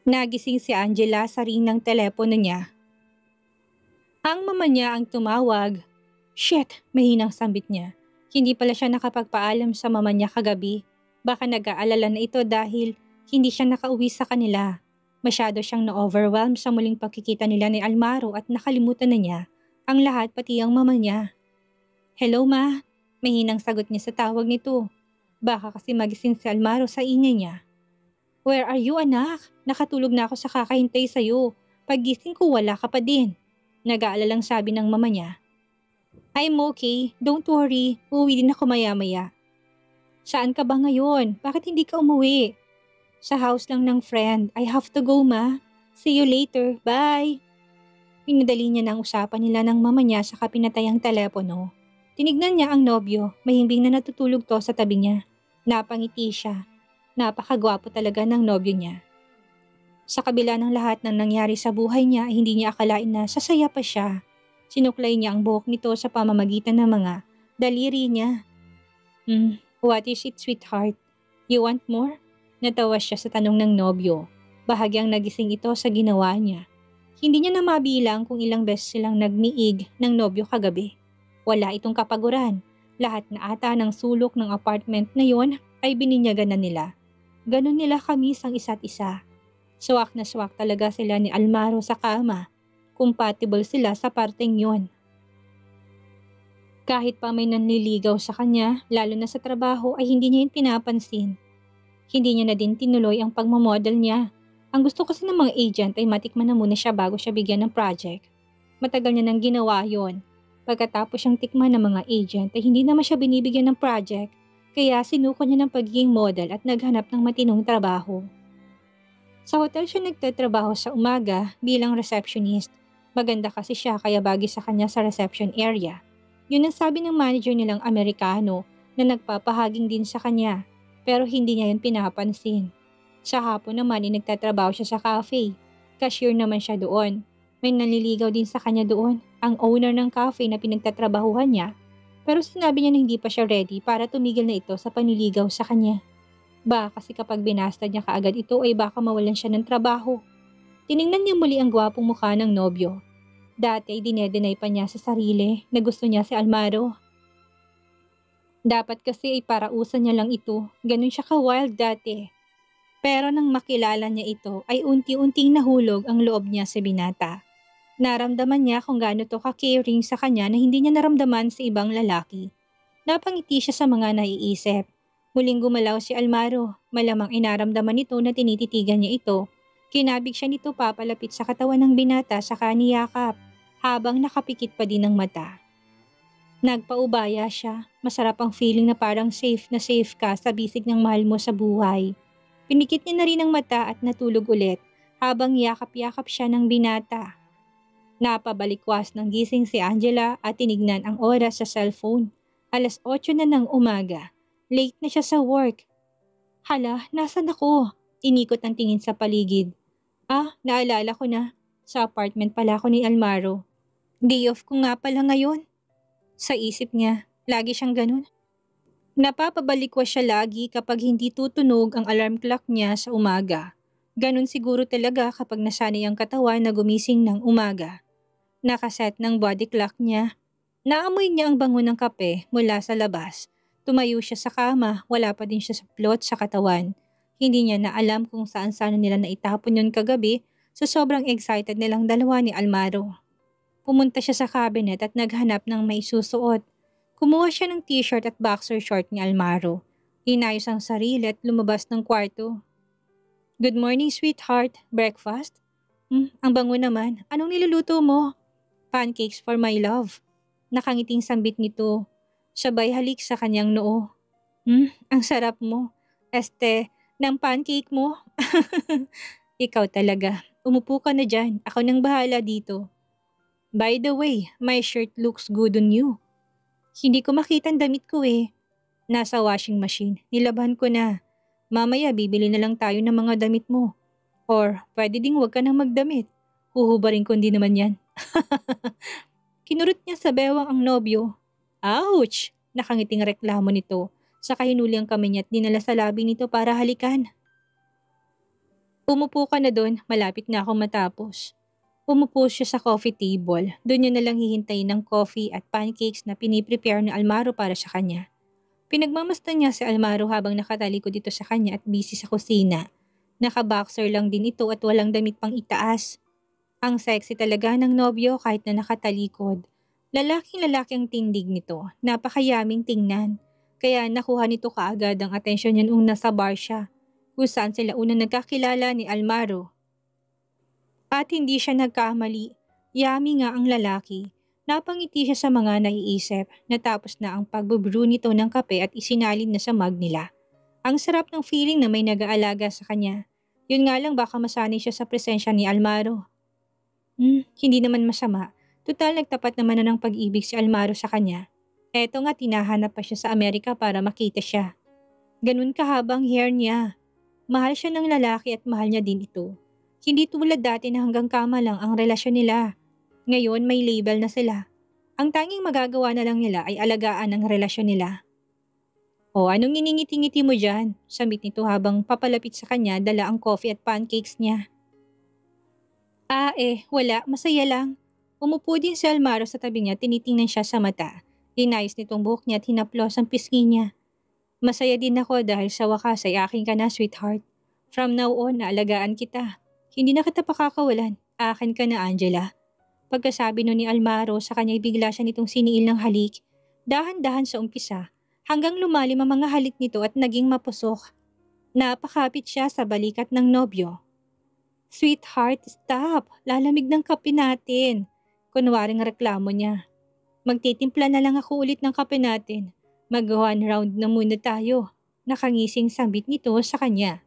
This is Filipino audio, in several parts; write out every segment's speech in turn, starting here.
Nagising si Angela sa ring ng telepono niya. Ang mama niya ang tumawag. Shit, mahinang sambit niya. Hindi pala siya nakapagpaalam sa mama niya kagabi. Baka nag-aalala na ito dahil hindi siya nakauwi sa kanila. Masyado siyang na-overwhelm sa muling pagkikita nila ni Almaro at nakalimutan na niya ang lahat pati ang mama niya. Hello ma, mahinang sagot niya sa tawag nito. Baka kasi magising si Almaro sa ingay niya. Where are you anak? Nakatulog na ako sa kakahintay sa'yo. Paggising ko wala ka pa din. Nag-aalalang sabi ng mama niya. I'm okay, don't worry, uuwi din ako maya-maya. Saan ka ba ngayon? Bakit hindi ka umuwi? Sa house lang ng friend. I have to go ma. See you later, bye. Pinadali niya ng usapan nila ng mama niya sa kapinatayang telepono. Tinignan niya ang nobyo, mahimbing na natutulog to sa tabi niya. Napangiti siya. Napakagwapo talaga ng nobyo niya. Sa kabila ng lahat ng nangyari sa buhay niya, hindi niya akalain na sasaya pa siya. Sinuklay niya ang buhok nito sa pamamagitan ng mga daliri niya. What is it, sweetheart? You want more? Natawa siya sa tanong ng nobyo. Bahagyang nagising ito sa ginawa niya. Hindi niya na mabilang kung ilang beses silang nagniig ng nobyo kagabi. Wala itong kapaguran. Lahat na ata ng sulok ng apartment na yon ay bininyagan na nila. Ganon nila kamis ang isa't isa. Swak na swak talaga sila ni Almaro sa kama. Compatible sila sa parteng yon. Kahit pa may nanliligaw sa kanya, lalo na sa trabaho ay hindi niya yun pinapansin. Hindi niya na din tinuloy ang pagmamodel niya. Ang gusto kasi ng mga agent ay matikman na muna siya bago siya bigyan ng project. Matagal niya nang ginawa yon. Pagkatapos siyang tikman ng mga agent ay hindi naman siya binibigyan ng project. Kaya sinuko niya ng pagiging model at naghanap ng matinong trabaho. Sa hotel siya nagtatrabaho sa umaga bilang receptionist. Maganda kasi siya kaya bagay sa kanya sa reception area. Yun ang sabi ng manager nilang Amerikano na nagpapahaging din sa kanya pero hindi niya yun pinapansin. Sa hapon naman ay nagtatrabaho siya sa cafe. Cashier naman siya doon. May nanliligaw din sa kanya doon, ang owner ng cafe na pinagtatrabahuhan niya. Pero sinabi niya na hindi pa siya ready para tumigil na ito sa panliligaw sa kanya. Kasi kapag binastad niya kaagad ito ay baka mawalan siya ng trabaho. Tiningnan niya muli ang gwapong mukha ng nobyo. Dati ay dinedenay pa niya sa sarili na gusto niya si Almaro. Dapat kasi ay parausan niya lang ito, ganun siya ka-wild dati. Pero nang makilala niya ito ay unti-unting nahulog ang loob niya sa binata. Naramdaman niya kung gaano to ka-caring sa kanya na hindi niya naramdaman sa ibang lalaki. Napangiti siya sa mga naiisip. Muling gumalaw si Almaro, malamang inaramdaman nito na tinititigan niya ito. Kinabig siya nito papalapit sa katawan ng binata sa kaniyakap, habang nakapikit pa din ang mata. Nagpaubaya siya, masarap ang feeling na parang safe na safe ka sa bisig ng mahal mo sa buhay. Pinikit niya na rin ang mata at natulog ulit, habang yakap-yakap siya ng binata. Napabalikwas ng gising si Angela at tinignan ang oras sa cellphone. 8:00 na ng umaga. Late na siya sa work. Hala, nasan ako? Inikot ang tingin sa paligid. Naalala ko na. Sa apartment pala ako ni Almaro. Day off ko nga pala ngayon. Sa isip niya, lagi siyang ganun. Napapabalikwas siya lagi kapag hindi tutunog ang alarm clock niya sa umaga. Ganun siguro talaga kapag nasanay ang katawan na gumising ng umaga. Nakaset ng body clock niya. Naamoy niya ang bango ng kape mula sa labas. Tumayo siya sa kama, wala pa din siya sa plot sa katawan. Hindi niya na alam kung saan-saan nila naitapon yun kagabi sa sobrang excited nilang dalawa ni Almaro. Pumunta siya sa cabinet at naghanap ng may susuot. Kumuha siya ng t-shirt at boxer short ni Almaro. Inayos ang sarili at lumabas ng kwarto. Good morning, sweetheart. Breakfast? Ang bango naman. Anong niluluto mo? Pancakes for my love. Nakangiting sambit nito. Sabay halik sa kanyang noo. Ang sarap mo. Ng pancake mo? Ikaw talaga. Umupo ka na dyan. Ako nang bahala dito. By the way, my shirt looks good on you. Hindi ko makita ang damit ko eh. Nasa washing machine. Nilaban ko na. Mamaya bibili na lang tayo ng mga damit mo. Or pwede ding wag ka nang magdamit. Huhubarin ko hindi naman yan. Kinurot niya sa bewang ang nobyo. Ouch! Nakangiting reklamo nito. Saka hinuli ang kamay niya at dinala sa labi nito para halikan. Umupo ka na doon, malapit na akong matapos. Umupo siya sa coffee table. Doon niya nalang hihintayin ng coffee at pancakes na piniprepare ni Almaro para sa kanya. Pinagmamasdan niya si Almaro habang nakatalikod dito sa kanya at busy sa kusina. Naka-boxer lang din ito at walang damit pang itaas. Ang sexy talaga ng nobyo kahit na nakatalikod. Lalaking-lalaki ang tindig nito, napakayaming tingnan. Kaya nakuha nito kaagad ang atensyon niya noong nasa bar siya, kung saan sila unang nagkakilala ni Almaro. At hindi siya nagkamali. Yummy nga ang lalaki. Napangiti siya sa mga naiisip. Natapos na ang pagbubrew nito ng kape at isinalin na sa mug nila. Ang sarap ng feeling na may nag-aalaga sa kanya. Yun nga lang baka masanay siya sa presensya ni Almaro. Hindi naman masama. Total nagtapat naman na ng pag-ibig si Almaro sa kanya. Eto nga tinahanap pa siya sa Amerika para makita siya. Ganun kahabang hair niya. Mahal siya ng lalaki at mahal niya din ito. Hindi tulad dati na hanggang kama lang ang relasyon nila. Ngayon may label na sila. Ang tanging magagawa na lang nila ay alagaan ang relasyon nila. O anong iningiti-ngiti mo dyan? Sambit nito habang papalapit sa kanya dala ang coffee at pancakes niya. Wala, masaya lang. Umupo din si Almaro sa tabi niya, tinitingnan siya sa mata. Linayos nitong buhok niya at hinaplos ang pisngi niya. Masaya din ako dahil sa wakas ay akin ka na, sweetheart. From now on, naalagaan kita. Hindi na kita pakakawalan. Akin ka na, Angela. Pagkasabi nun ni Almaro, sa kanya'y bigla siya nitong siniil ng halik. Dahan-dahan sa umpisa, hanggang lumalim ang mga halik nito at naging mapusok. Napakapit siya sa balikat ng nobyo. Sweetheart, stop. Lalamig ng kape natin. Kunwaring reklamo niya. Magtitimpla na lang ako ulit ng kape natin. Mag-one round na muna tayo. Nakangising sambit nito sa kanya.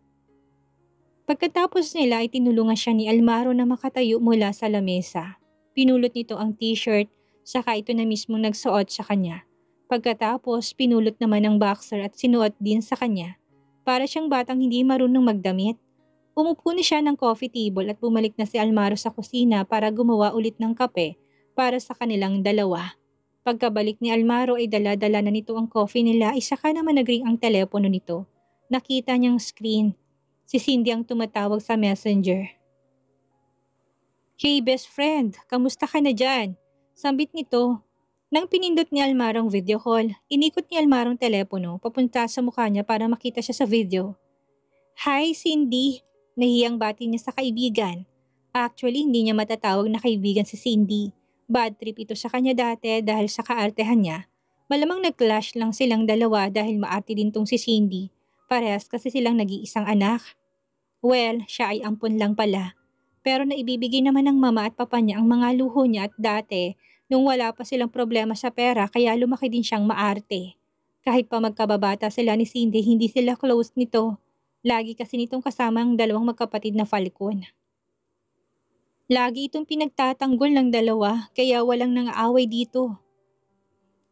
Pagkatapos nila ay tinulungan siya ni Almaro na makatayo mula sa lamesa. Pinulot nito ang t-shirt, saka ito na mismo nagsuot sa kanya. Pagkatapos, pinulot naman ang boxer at sinuot din sa kanya. Para siyang batang hindi marunong magdamit. Umupo na siya ng coffee table at bumalik na si Almaro sa kusina para gumawa ulit ng kape para sa kanilang dalawa. Pagkabalik ni Almaro ay dala-dala na nito ang coffee nila ay saka naman nagring ang telepono nito. Nakita niyang screen. Si Cindy ang tumatawag sa messenger. Hey best friend, kamusta ka na dyan? Sambit nito. Nang pinindot ni Almaro ang video call, inikot ni Almaro ang telepono papunta sa mukha niya para makita siya sa video. Hi Cindy, nahiyang bati niya sa kaibigan. Actually, hindi niya matatawag na kaibigan si Cindy. Bad trip ito sa kanya dati dahil sa kaartehan niya. Malamang nag-clash lang silang dalawa dahil maarte din tong si Cindy. Parehas kasi silang nag-iisang anak. Well, siya ay ampon lang pala. Pero naibibigay naman ng mama at papa niya ang mga luho niya at dati, nung wala pa silang problema sa pera kaya lumaki din siyang maarte. Kahit pa magkababata sila ni Cindy, hindi sila close nito. Lagi kasi nitong kasama ang dalawang magkapatid na Falcon. Lagi itong pinagtatanggol ng dalawa kaya walang nang-aaway dito.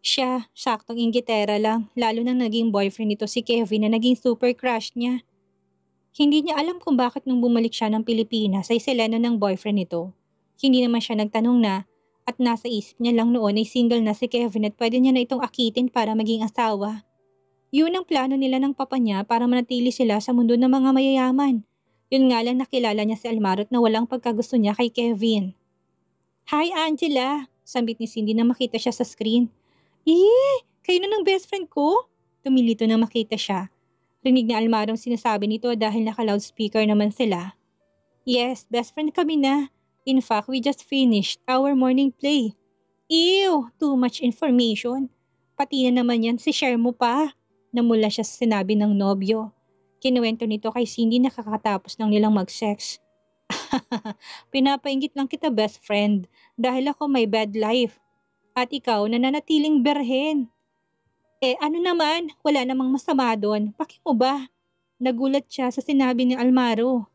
Siya, saktong inggitera lang, lalo nang naging boyfriend nito si Kevin na naging super crush niya. Hindi niya alam kung bakit nung bumalik siya ng Pilipinas ay seleno ng boyfriend nito. Hindi naman siya nagtanong na at nasa isip niya lang noon ay single na si Kevin at pwede niya na itong akitin para maging asawa. Yun ang plano nila ng papa niya para manatili sila sa mundo ng mga mayayaman. Yun nga lang nakilala niya si Almaro at na walang pagkagusto niya kay Kevin. Hi Angela! Sambit ni Cindy na makita siya sa screen. Kayo na ng best friend ko? Tumilito na makita siya. Rinig na Almaro ang sinasabi nito dahil naka-loudspeaker naman sila. Yes, best friend kami na. In fact, we just finished our morning play. Ew, too much information. Pati na naman yan, si share mo pa. Namula siya sa sinabi ng nobyo. Kinuwento nito kay Cindy na kakatapos ng nilang mag-sex. Pinapainggit lang kita best friend dahil ako may bad life. At ikaw nananatiling berhen. Ano naman, wala namang masama doon. Paki mo ba? Nagulat siya sa sinabi ni Almaro.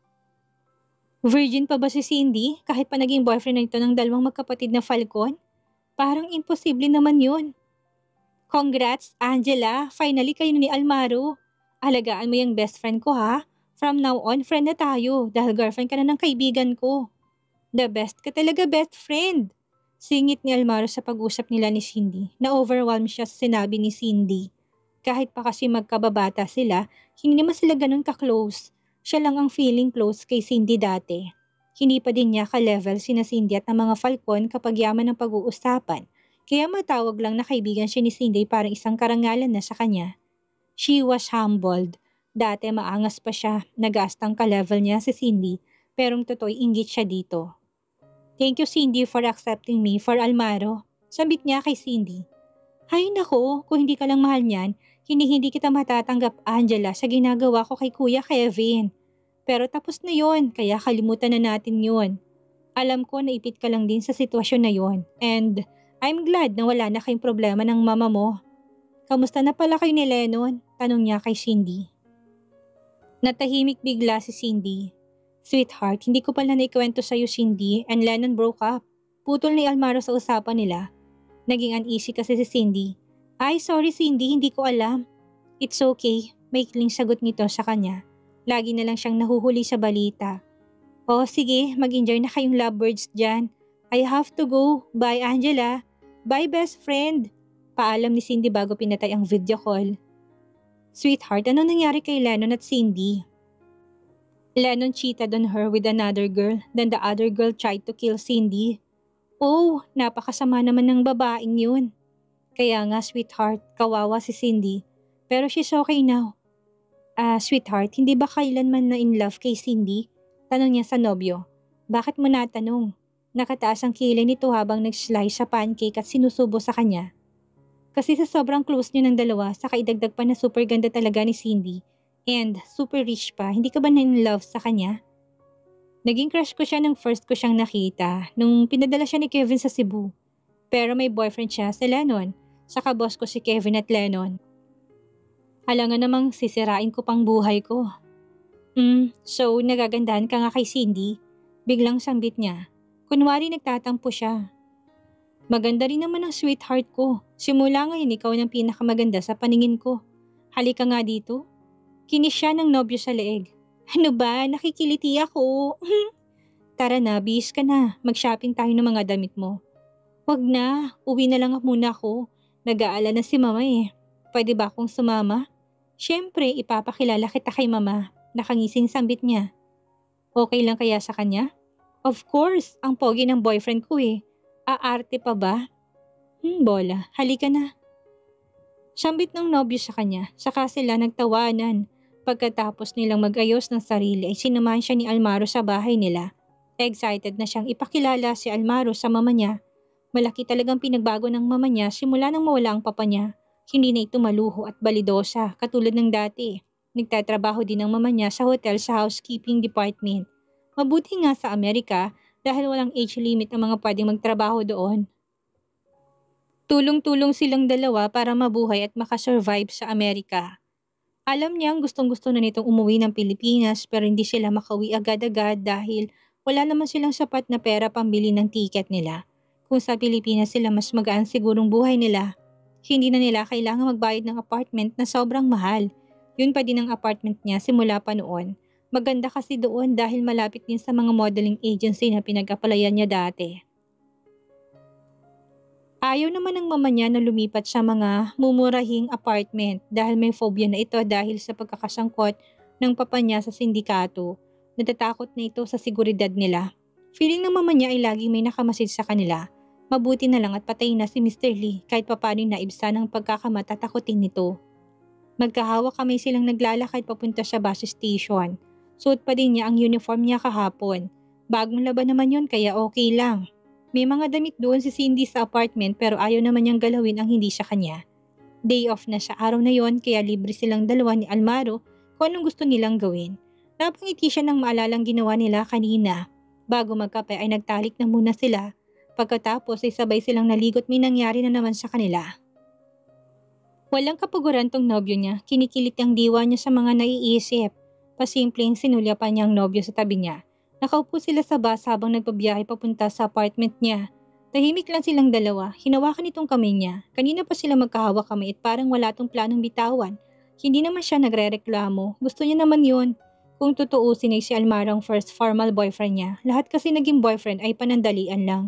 Virgin pa ba si Cindy kahit pa naging boyfriend na ito ng dalawang magkapatid na Falcon? Parang imposible naman yun. Congrats, Angela. Finally kayo ni Almaro. Alagaan mo yung best friend ko ha. From now on, friend na tayo dahil girlfriend ka na ng kaibigan ko. The best ka talaga, best friend. Singit ni Almaro sa pag-usap nila ni Cindy. Na-overwhelm siya sa sinabi ni Cindy. Kahit pa kasi magkababata sila, hindi naman sila ganun ka-close. Siya lang ang feeling close kay Cindy dati. Hindi pa din niya ka-level sina Cindy at ng mga Falcon kapag yaman ang pag-uusapan. Kaya matawag lang na kaibigan siya ni Cindy parang isang karangalan na sa kanya. She was humbled. Dati maangas pa siya, nagastang ka-level niya si Cindy, perong totoo'y inggit siya dito. Thank you Cindy for accepting me for Almaro. Sabit niya kay Cindy. Hay nako, kung hindi ka lang mahal niyan, hindi kita matatanggap Angela sa ginagawa ko kay Kuya Kevin. Pero tapos na yon, kaya kalimutan na natin yon. Alam ko naipit ka lang din sa sitwasyon na yon. And I'm glad na wala na kayong problema ng mama mo. Kamusta na pala kayo ni Lennon? Tanong niya kay Cindy. Natahimik bigla si Cindy. Sweetheart, hindi ko pala naikwento sa'yo Cindy and Lennon broke up. Putol ni Almaro sa usapan nila. Naging uneasy kasi si Cindy. Ay sorry Cindy, hindi ko alam. It's okay, maikling sagot nito sa kanya. Lagi na lang siyang nahuhuli sa balita. Oh sige, mag-enjoy na kayong lovebirds dyan. I have to go. Bye Angela. Bye best friend. Paalam ni Cindy bago pinatay ang video call. Sweetheart, ano nangyari kay Lennon at Cindy? Lennon cheated on her with another girl, then the other girl tried to kill Cindy. Oh, napakasama naman ng babaeng yun. Kaya nga sweetheart, kawawa si Cindy. Pero she's okay now. Sweetheart, hindi ba kailanman na in love kay Cindy? Tanong niya sa nobyo. Bakit mo natanong? Nakataas ang kilay nito habang nag-slice sa pancake at sinusubo sa kanya. Kasi sa sobrang close niyo ng dalawa, saka idagdag pa na super ganda talaga ni Cindy. And super rich pa, hindi ka ba na-in-love sa kanya? Naging crush ko siya nung first ko siyang nakita, nung pinadala siya ni Kevin sa Cebu. Pero may boyfriend siya sa Lennon, saka boss ko si Kevin at Lennon. Alangan namang sisirain ko pang buhay ko. So nagagandahan ka nga kay Cindy? Biglang sambit niya. Kunwari nagtatampo siya. Maganda rin naman ang sweetheart ko. Simula ngayon ikaw ang pinakamaganda sa paningin ko. Halika nga dito. Kinis siya ng nobyo sa leeg. Ano ba? Nakikiliti ako. Tara na, bis ka na. Mag-shopping tayo ng mga damit mo. Wag na, uwi na lang muna ako. Nag-aala na si mama eh. Pwede ba akong sumama? Siyempre, ipapakilala kita kay mama. Nakangising sambit niya. Okay lang kaya sa kanya? Of course, ang pogi ng boyfriend ko eh. Aarte pa ba? Bola, halika na. Sambit ng nobyo sa kanya, saka sila nagtawanan. Pagkatapos nilang mag-ayos ng sarili ay sinamahan siya ni Almaro sa bahay nila. Excited na siyang ipakilala si Almaro sa mama niya. Malaki talagang pinagbago ng mama niya simula nang mawala ang papa niya. Hindi na ito maluho at balidosa katulad ng dati. Nagtatrabaho din ang mama niya sa hotel sa housekeeping department. Mabuti nga sa Amerika dahil walang age limit ang mga pwedeng magtrabaho doon. Tulong-tulong silang dalawa para mabuhay at makasurvive sa Amerika. Alam niyang gustong-gusto na nitong umuwi ng Pilipinas pero hindi sila makauwi agad-agad dahil wala naman silang sapat na pera pambili ng tiket nila. Kung sa Pilipinas sila mas magaan sigurong buhay nila, hindi na nila kailangan magbayad ng apartment na sobrang mahal. Yun pa din ang apartment niya simula pa noon. Maganda kasi doon dahil malapit din sa mga modeling agency na pinag-apalayan niya dati. Ayaw naman ng mama niya na lumipat sa mga mumurahing apartment dahil may phobia na ito dahil sa pagkakasangkot ng papa niya sa sindikato. Natatakot na ito sa seguridad nila. Feeling ng mama niya ay laging may nakamasid sa kanila. Mabuti na lang at patay na si Mr. Lee kahit papaano naibsa ng pagkakamatatakotin nito. Magkahawak kami silang naglalakad papunta sa bus station. Suot pa din niya ang uniform niya kahapon. Bagong laban naman yun kaya okay lang. May mga damit doon si Cindy sa apartment pero ayaw naman niyang galawin ang hindi sa kanya. Day off na sa araw na yon kaya libre silang dalawa ni Almaro kung anong gusto nilang gawin. Napangiti siya ng maalalang ginawa nila kanina. Bago magkape ay nagtalik na muna sila. Pagkatapos ay sabay silang naligot may nangyari na naman sa kanila. Walang kapaguran tong nobyo niya, kinikilit ang diwa niya sa mga naiisip. Pasimpleng sinulya pa niyang nobyo sa tabi niya. Nakaupo sila sa bus habang nagbabiyahe papunta sa apartment niya. Tahimik lang silang dalawa, hinawakan itong kamay niya. Kanina pa sila magkahawak kamay at parang wala tong planong bitawan. Hindi naman siya nagre-reklamo, gusto niya naman yun. Kung tutuusin ay si Almaro ang first formal boyfriend niya. Lahat kasi naging boyfriend ay panandalian lang.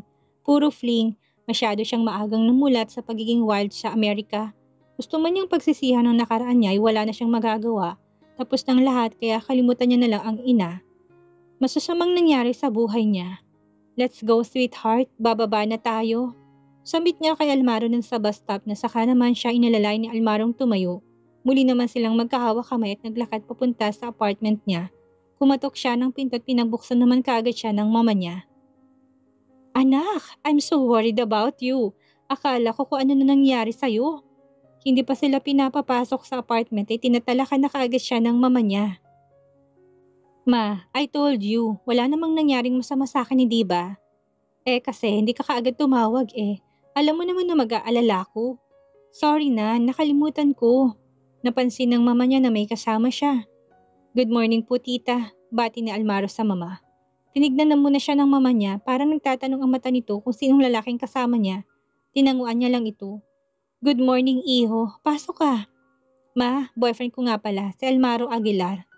Puro fling, masyado siyang maagang namulat sa pagiging wild sa Amerika. Gusto man niyang pagsisihan ng nakaraan niya ay wala na siyang magagawa. Tapos ng lahat kaya kalimutan niya na lang ang ina. Masasamang nangyari sa buhay niya. Let's go sweetheart, bababa na tayo. Sambit niya kay Almaro nang sa bus stop na saka naman siya inalalay ni Almarong tumayo. Muli naman silang magkahawak kamay at naglakad papunta sa apartment niya. Kumatok siya ng pinto at pinagbuksan naman kaagad siya ng mama niya. Anak, I'm so worried about you. Akala ko kung ano na nangyari sa'yo. Hindi pa sila pinapapasok sa apartment ay tinatalakan na kaagad siya ng mama niya. Ma, I told you, wala namang nangyaring masama sa akin, hindi ba? Kasi hindi ka kaagad tumawag eh. Alam mo naman na mag-aalala ko. Sorry na, nakalimutan ko. Napansin ng mama niya na may kasama siya. Good morning po tita, bati ni Almaro sa mama. Tinignan na muna siya ng mama niya, parang nagtatanong ang mata nito kung sinong lalaking kasama niya. Tinanguan niya lang ito. Good morning iho, pasok ka. Ma, boyfriend ko nga pala, si Almaro Aguilar.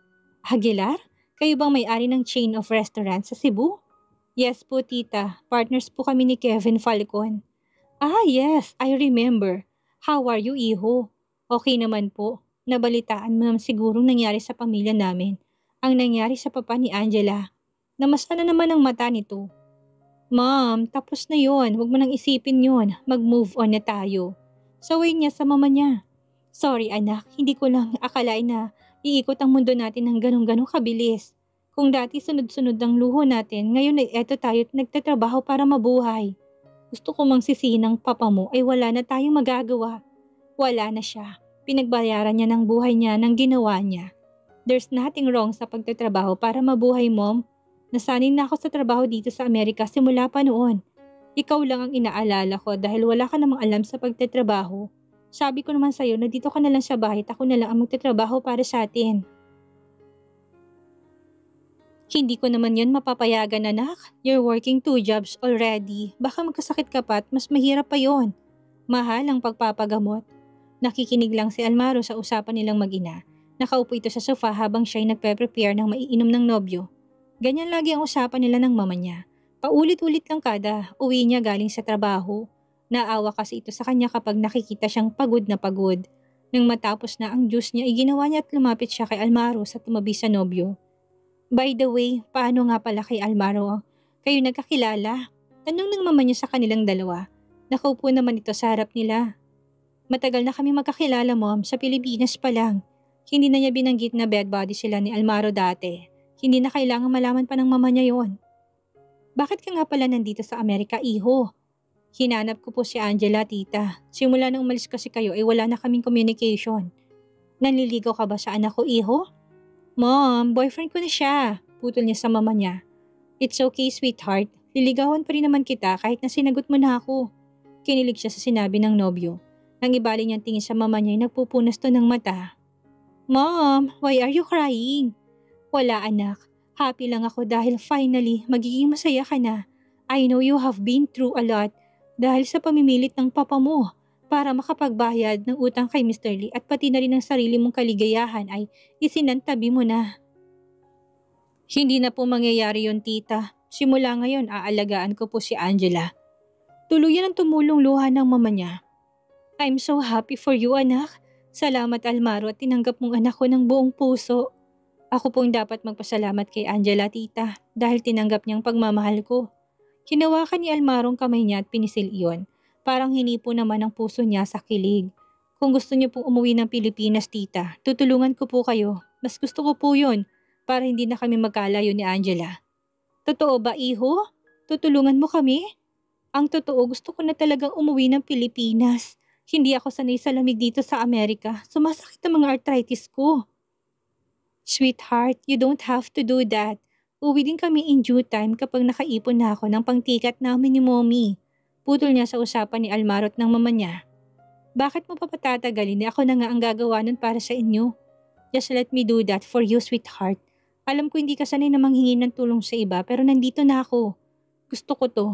Aguilar? Kayo bang may-ari ng chain of restaurants sa Cebu? Yes po tita, partners po kami ni Kevin Falcon. Ah yes, I remember. How are you iho? Okay naman po. Nabalitaan mo naman sigurong nangyari sa pamilya namin. Ang nangyari sa papa ni Angela. Namasa na naman ang mata nito. Mom, tapos na yon. Huwag mo nang isipin yon. Mag-move on na tayo. Saway niya sa mama niya. Sorry anak, hindi ko lang akalain na iikot ang mundo natin ng ganong-ganong kabilis. Kung dati sunod-sunod ang luho natin, ngayon ay eto tayo at nagtatrabaho para mabuhay. Gusto ko mang sisihin ng papa mo ay wala na tayong magagawa. Wala na siya. Pinagbayaran niya ng buhay niya ng ginawa niya. There's nothing wrong sa pagtatrabaho para mabuhay, mom. Nasanay na ako sa trabaho dito sa Amerika simula pa noon. Ikaw lang ang inaalala ko dahil wala ka namang alam sa pagtatrabaho. Sabi ko naman sa'yo na dito ka na lang sa bahay at ako na lang ang magtatrabaho para sa atin. Hindi ko naman yun mapapayagan anak. You're working 2 jobs already. Baka magkasakit ka pa at mas mahirap pa yon. Mahal ang pagpapagamot. Nakikinig lang si Almaro sa usapan nilang mag-ina. Nakaupo ito sa sofa habang siya'y nagpe-prepare ng maiinom ng nobyo. Ganyan lagi ang usapan nila ng mama niya. Paulit-ulit lang kada uwi niya galing sa trabaho. Naawa kasi ito sa kanya kapag nakikita siyang pagod na pagod. Nang matapos na ang juice niya, iginawa niya at lumapit siya kay Almaro sa tumabi sa nobyo. By the way, paano nga pala kay Almaro? Kayo nagkakilala? Tanong ng mama niya sa kanilang dalawa. Nakaupo naman ito sa harap nila. Matagal na kami magkakilala mom, sa Pilipinas pa lang. Hindi na niya binanggit na bed body sila ni Almaro dati. Hindi na kailangan malaman pa ng mama niya yon. Bakit ka nga pala nandito sa Amerika, iho? Hinanap ko po si Angela, tita. Simula nang umalis kasi kayo ay wala na kaming communication. Nanliligaw ka ba sa anak ko, iho? Mom, boyfriend ko na siya. Putol niya sa mama niya. It's okay, sweetheart. Liligawan pa rin naman kita kahit na sinagot mo na ako. Kinilig siya sa sinabi ng nobyo. Nang ibali niyang tingin sa mama niya ay nagpupunas to ng mata. Mom, why are you crying? Wala anak. Happy lang ako dahil finally magiging masaya ka na. I know you have been through a lot dahil sa pamimilit ng papa mo para makapagbayad ng utang kay Mr. Lee at pati na rin ang sarili mong kaligayahan ay isinantabi mo na. Hindi na po mangyayari yon tita. Simula ngayon aalagaan ko po si Angela. Tuluyan ang tumulong luha ng mama niya. I'm so happy for you anak. Salamat Almaro at tinanggap mong anak ko ng buong puso. Ako pong dapat magpasalamat kay Angela tita dahil tinanggap niyang pagmamahal ko. Hinawakan ni Almaro ang kamay niya at pinisil iyon. Parang hinipo naman ang puso niya sa kilig. Kung gusto niyo pong umuwi ng Pilipinas tita, tutulungan ko po kayo. Mas gusto ko po yun para hindi na kami magkalayo ni Angela. Totoo ba iho? Tutulungan mo kami? Ang totoo gusto ko na talagang umuwi ng Pilipinas. Hindi ako sanay sa lamig dito sa Amerika. Sumasakit ang mga arthritis ko. Sweetheart, you don't have to do that. Uwi din kami in due time kapag nakaipon na ako ng pangtikat namin ni Mommy. Putol niya sa usapan ni Almaro at ng mama niya. Bakit mo pa patatagalin ako na nga ang gagawa nun para sa inyo? Just let me do that for you, sweetheart. Alam ko hindi ka sanay na manghingi ng tulong sa iba pero nandito na ako. Gusto ko to.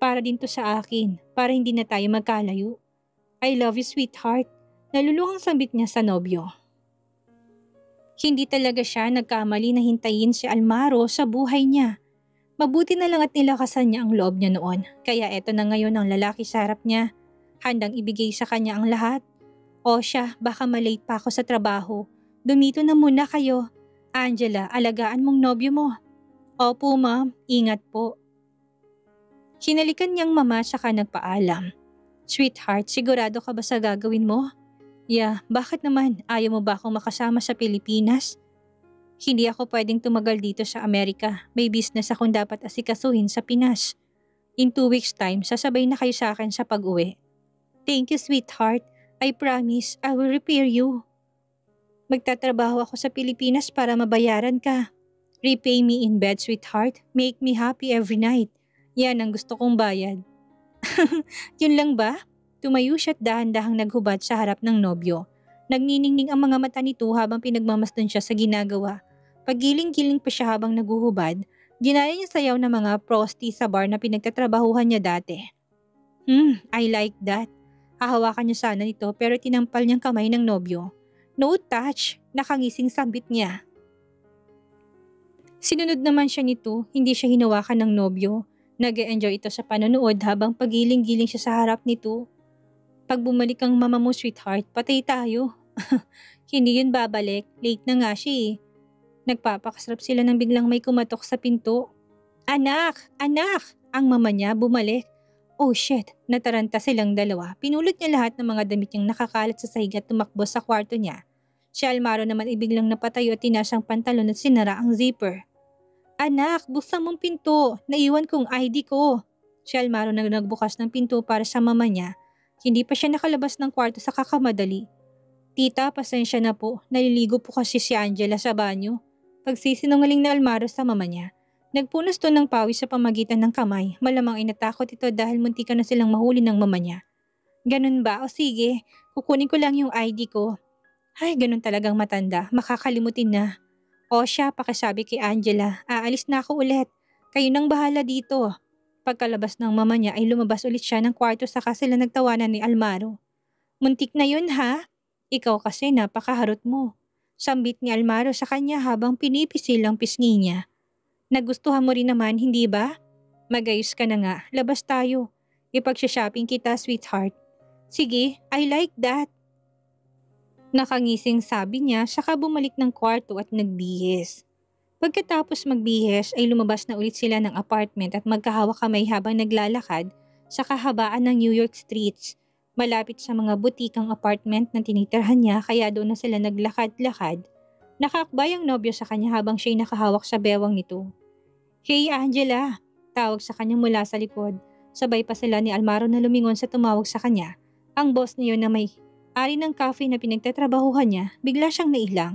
Para din to sa akin. Para hindi na tayo magkalayo. I love you, sweetheart. Naluluhang sambit niya sa nobyo. Hindi talaga siya nagkamali na hintayin si Almaro sa buhay niya. Mabuti na lang at nilakasan niya ang loob niya noon. Kaya eto na ngayon ang lalaki sa harap niya. Handang ibigay sa kanya ang lahat. O siya, baka malate pa ako sa trabaho. dumito na muna kayo. Angela, alagaan mong nobyo mo. Opo ma'am, ingat po. Hinalikan niyang mama saka nagpaalam. Sweetheart, sigurado ka ba sa gagawin mo? Yeah, bakit naman? Ayaw mo ba akong makasama sa Pilipinas? Hindi ako pwedeng tumagal dito sa Amerika. May business akong dapat asikasuhin sa Pinas. In 2 weeks time, sasabay na kayo sa akin sa pag-uwi. Thank you, sweetheart. I promise I will repair you. Magtatrabaho ako sa Pilipinas para mabayaran ka. Repay me in bed, sweetheart. Make me happy every night. Yan ang gusto kong bayad. Yun lang ba? Tumayo siya't dahan-dahang naghubad sa harap ng nobyo. Nagniningning ang mga mata nito habang pinagmamasdan siya sa ginagawa. Paggiling-giling pa siya habang naguhubad, ginaya niya sayaw ng mga prosty sa bar na pinagtatrabahuhan niya dati. I like that. Hahawakan niya sana nito pero tinampal niyang kamay ng nobyo. No touch, nakangising sambit niya. Sinunod naman siya nito, hindi siya hinawakan ng nobyo. Nag-e-enjoy ito sa panonood habang pagiling-giling siya sa harap nito. Pag bumalik ang mama mo, sweetheart, patay tayo. Hindi yun babalik, late na nga siya eh. Nagpapakasarap sila nang biglang may kumatok sa pinto. Anak! Anak! Ang mama niya bumalik. Oh shit, nataranta silang dalawa. Pinulot niya lahat ng mga damit niyang nakakalat sa sahig at tumakbo sa kwarto niya. Si Almaro naman ibiglang napatayo at tinaas ang pantalon at sinara ang zipper. Anak, buksan mong pinto. Naiwan kong ID ko. Si Almaro na nagbukas ng pinto para sa mama niya. Hindi pa siya nakalabas ng kwarto sa kakamadali. Tita, pasensya na po. Naliligo po kasi si Angela sa banyo. Pagsisinungaling na Almaro sa mama niya. Nagpunas to ng pawis sa pamagitan ng kamay. Malamang ay natakot ito dahil muntikan na silang mahuli ng mama niya. Ganun ba? O sige, kukunin ko lang yung ID ko. Ay, ganun talagang matanda. Makakalimutin na. O siya, pakisabi kay Angela, aalis na ako ulit. Kayo nang bahala dito. Pagkalabas ng mama niya ay lumabas ulit siya ng kwarto saka sila nagtawanan ni Almaro. Muntik na yun ha? Ikaw kasi napakaharot mo. Sambit ni Almaro sa kanya habang pinipisil ang pisngi niya. Nagustuhan mo rin naman, hindi ba? Magayos ka na nga, labas tayo. Ipag-shopping kita, sweetheart. Sige, I like that. Nakangising sabi niya saka bumalik ng kwarto at nagbihis. Pagkatapos magbihis ay lumabas na ulit sila ng apartment at magkahawak kamay habang naglalakad sa kahabaan ng New York streets. Malapit sa mga butikang apartment na tinitirhan niya kaya doon na sila naglakad-lakad. Nakakbay ang nobyo sa kanya habang siya'y nakahawak sa bewang nito. Hey Angela! Tawag sa kanya mula sa likod. Sabay pa sila ni Almaro na lumingon sa tumawag sa kanya. Ang boss niyo na may ari ng cafe na pinagtatrabahuhan niya, bigla siyang nailang.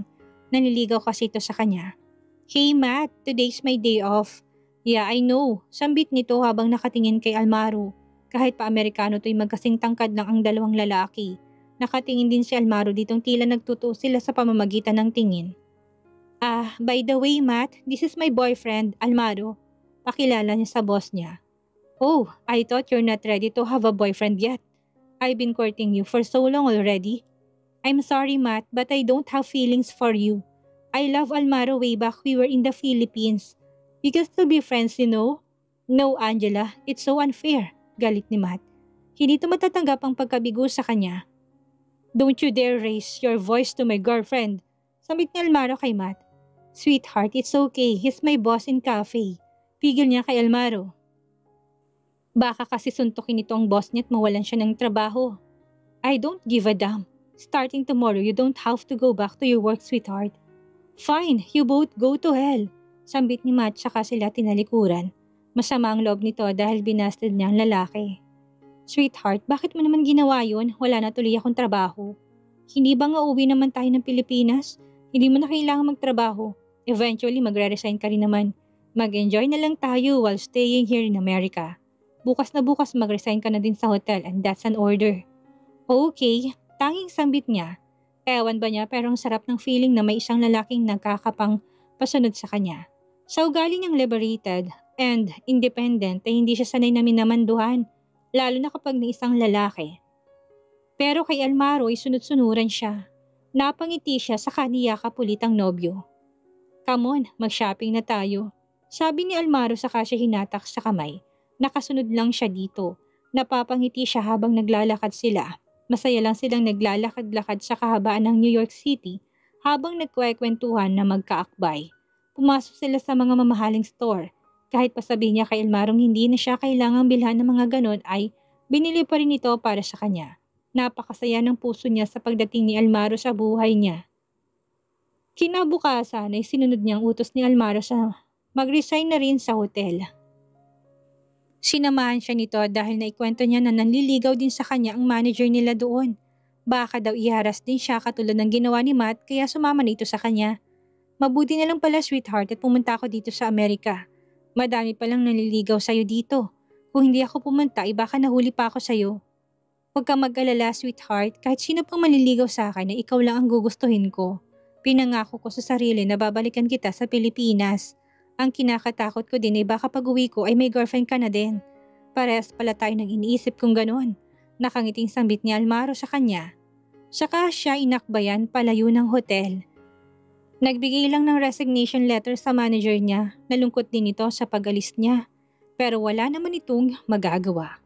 Naniligaw kasi ito sa kanya. Hey Matt, today's my day off. Yeah, I know. Sambit nito habang nakatingin kay Almaro. Kahit pa Amerikano to'y magkasing tangkad lang ang dalawang lalaki. Nakatingin din si Almaro ditong tila nagtutuo sila sa pamamagitan ng tingin. By the way Matt, this is my boyfriend, Almaro. Pakilala niya sa boss niya. Oh, I thought you're not ready to have a boyfriend yet. I've been courting you for so long already. I'm sorry Matt, but I don't have feelings for you. I love Almaro way back we were in the Philippines. We can still be friends, you know? No Angela, it's so unfair. Galit ni Matt. Hindi ito matatanggap ang pagkabigo sa kanya. Don't you dare raise your voice to my girlfriend. Sambit ni Almaro kay Matt. Sweetheart, it's okay. He's my boss in cafe. Pigil niya kay Almaro. Baka kasi suntukin ito ang boss niya at mawalan siya ng trabaho. I don't give a damn. Starting tomorrow, you don't have to go back to your work, sweetheart. Fine, you both go to hell. Sambit ni Matt saka sila tinalikuran. Masama ang loob nito dahil binasted niya ang lalaki. Sweetheart, bakit mo naman ginawa yun? Wala na tuloy akong trabaho. Hindi ba nga uwi naman tayo ng Pilipinas? Hindi mo na kailangan magtrabaho. Eventually, magre-resign ka rin naman. Mag-enjoy na lang tayo while staying here in America. Bukas na bukas mag-resign ka na din sa hotel and that's an order. Okay, tanging sambit niya. Ewan ba niya pero ang sarap ng feeling na may isang lalaking nagkakapang pasunod sa kanya. Sa ugali niyang liberated and independent ay hindi siya sanay na minamanduhan, lalo na kapag ni isang lalaki. Pero kay Almaro ay sunod-sunuran siya. Napangiti siya sa kaniya kapulitang nobyo. Come on, mag-shopping na tayo. Sabi ni Almaro saka siya hinatak sa kamay. Nakasunod lang siya dito. Napapangiti siya habang naglalakad sila. Masaya lang silang naglalakad-lakad sa kahabaan ng New York City Habang nagkwekwentuhan na magkaakbay, pumasok sila sa mga mamahaling store. Kahit pa sabihin niya kay Elmarong hindi na siya kailangang bilhan ng mga ganon ay binili pa rin ito para sa kanya. Napakasaya ng puso niya sa pagdating ni Almaro sa buhay niya. Kinabukasan ay sinunod niyang utos ni Almaro sa mag-resign na rin sa hotel. Sinamahan siya nito dahil naikwento niya na nanliligaw din sa kanya ang manager nila doon. Baka daw iharas din siya katulad ng ginawa ni Matt kaya sumama na ito sa kanya. Mabuti na lang pala sweetheart at pumunta ako dito sa Amerika. Madami palang nanliligaw sa'yo dito. Kung hindi ako pumunta ay baka nahuli pa ako sa'yo. Huwag kang mag-alala sweetheart, kahit sino pang manliligaw sa akin ay ikaw lang ang gugustuhin ko. Pinangako ko sa sarili na babalikan kita sa Pilipinas. Ang kinakatakot ko din ay baka pag uwi ko ay may girlfriend ka na din. Parehas pala tayo nang iniisip kong ganon. Nakangiting sambit ni Almaro sa kanya. Saka siya inakbayan palayo ng hotel. Nagbigay lang ng resignation letter sa manager niya. Nalungkot din ito sa pag-alis niya. Pero wala naman itong magagawa.